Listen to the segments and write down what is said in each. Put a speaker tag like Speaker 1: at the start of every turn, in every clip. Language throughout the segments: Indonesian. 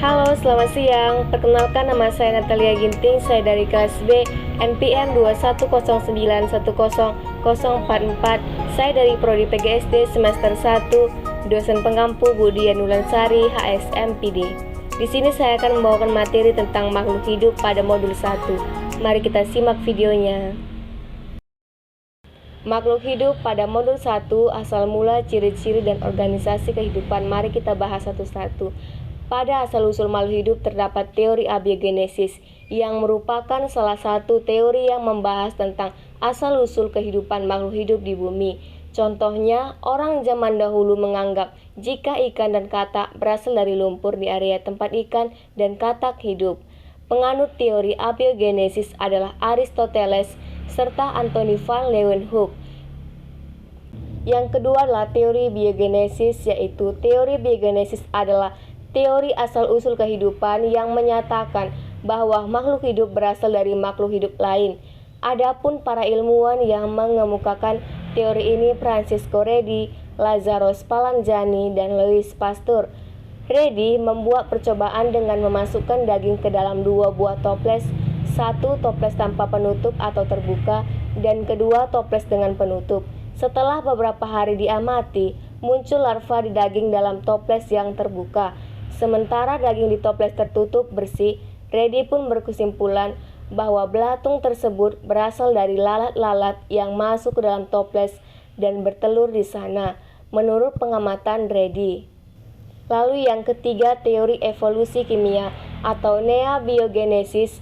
Speaker 1: Halo, selamat siang. Perkenalkan, nama saya Natalia Ginting. Saya dari kelas B, NPM 219100044. Saya dari Prodi PGSD semester 1, dosen pengampu Budi Nulansari, HSMPD. Di sini saya akan membawakan materi tentang makhluk hidup pada modul 1. Mari kita simak videonya. Makhluk hidup pada modul 1, asal mula, ciri-ciri, dan organisasi kehidupan. Mari kita bahas satu-satu. Pada asal-usul makhluk hidup terdapat teori abiogenesis, yang merupakan salah satu teori yang membahas tentang asal-usul kehidupan makhluk hidup di bumi. Contohnya, orang zaman dahulu menganggap jika ikan dan katak berasal dari lumpur di area tempat ikan dan katak hidup. Penganut teori abiogenesis adalah Aristoteles serta Anthony van Leeuwenhoek. Yang kedua adalah teori biogenesis, yaitu teori biogenesis adalah teori asal-usul kehidupan yang menyatakan bahwa makhluk hidup berasal dari makhluk hidup lain. Adapun para ilmuwan yang mengemukakan teori ini Francisco Redi, Lazzaro Spallanzani, dan Louis Pasteur. Redi membuat percobaan dengan memasukkan daging ke dalam dua buah toples, satu toples tanpa penutup atau terbuka, dan kedua toples dengan penutup. Setelah beberapa hari diamati, muncul larva di daging dalam toples yang terbuka. Sementara daging di toples tertutup bersih, Redi pun berkesimpulan bahwa belatung tersebut berasal dari lalat-lalat yang masuk ke dalam toples dan bertelur di sana, menurut pengamatan Redi. Lalu yang ketiga, teori evolusi kimia atau neabiogenesis,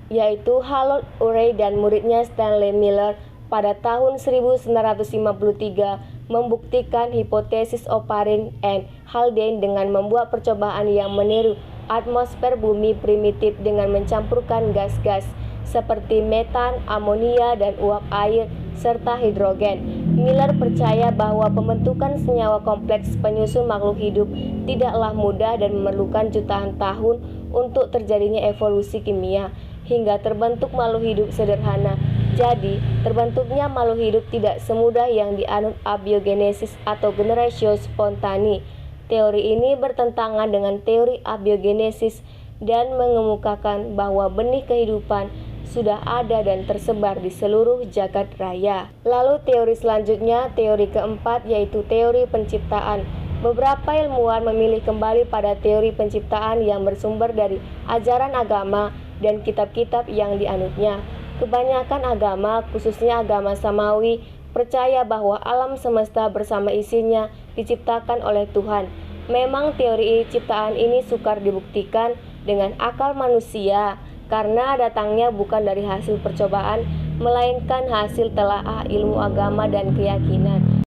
Speaker 1: yaitu Harold Urey dan muridnya Stanley Miller pada tahun 1953 membuktikan hipotesis Oparin and Haldane dengan membuat percobaan yang meniru atmosfer bumi primitif dengan mencampurkan gas-gas seperti metan, amonia, dan uap air, serta hidrogen. Miller percaya bahwa pembentukan senyawa kompleks penyusun makhluk hidup tidaklah mudah dan memerlukan jutaan tahun untuk terjadinya evolusi kimia hingga terbentuk makhluk hidup sederhana. Jadi, terbentuknya makhluk hidup tidak semudah yang dianut abiogenesis atau generatio spontane. Teori ini bertentangan dengan teori abiogenesis dan mengemukakan bahwa benih kehidupan sudah ada dan tersebar di seluruh jagat raya. Lalu teori selanjutnya, teori keempat, yaitu teori penciptaan. Beberapa ilmuwan memilih kembali pada teori penciptaan yang bersumber dari ajaran agama dan kitab-kitab yang dianutnya. Kebanyakan agama, khususnya agama Samawi, percaya bahwa alam semesta bersama isinya diciptakan oleh Tuhan. Memang teori ciptaan ini sukar dibuktikan dengan akal manusia karena datangnya bukan dari hasil percobaan, melainkan hasil telaah ilmu agama dan keyakinan.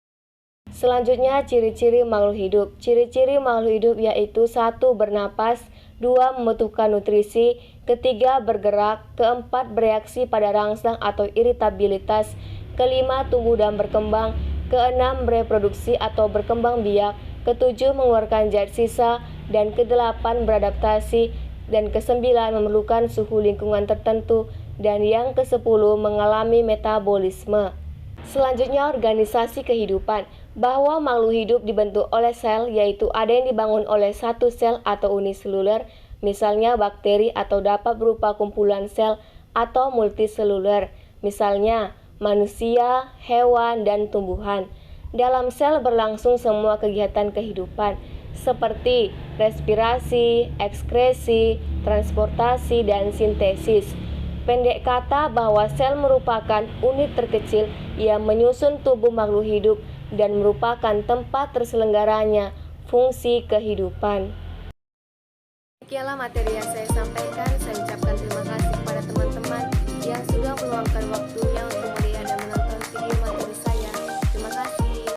Speaker 1: Selanjutnya, ciri-ciri makhluk hidup. Ciri-ciri makhluk hidup yaitu 1. Bernapas, 2. Membutuhkan nutrisi, ketiga bergerak, keempat bereaksi pada rangsang atau iritabilitas, kelima tumbuh dan berkembang, keenam bereproduksi atau berkembang biak, ketujuh mengeluarkan zat sisa, dan kedelapan beradaptasi, dan kesembilan memerlukan suhu lingkungan tertentu, dan yang kesepuluh mengalami metabolisme. Selanjutnya, organisasi kehidupan. Bahwa makhluk hidup dibentuk oleh sel, yaitu ada yang dibangun oleh satu sel atau uniseluler, misalnya bakteri, atau dapat berupa kumpulan sel atau multiseluler, misalnya manusia, hewan, dan tumbuhan. Dalam sel berlangsung semua kegiatan kehidupan, seperti respirasi, ekskresi, transportasi, dan sintesis. Pendek kata bahwa sel merupakan unit terkecil yang menyusun tubuh makhluk hidup dan merupakan tempat terselenggaranya fungsi kehidupan. Sekianlah materi yang saya sampaikan. Saya ucapkan terima kasih.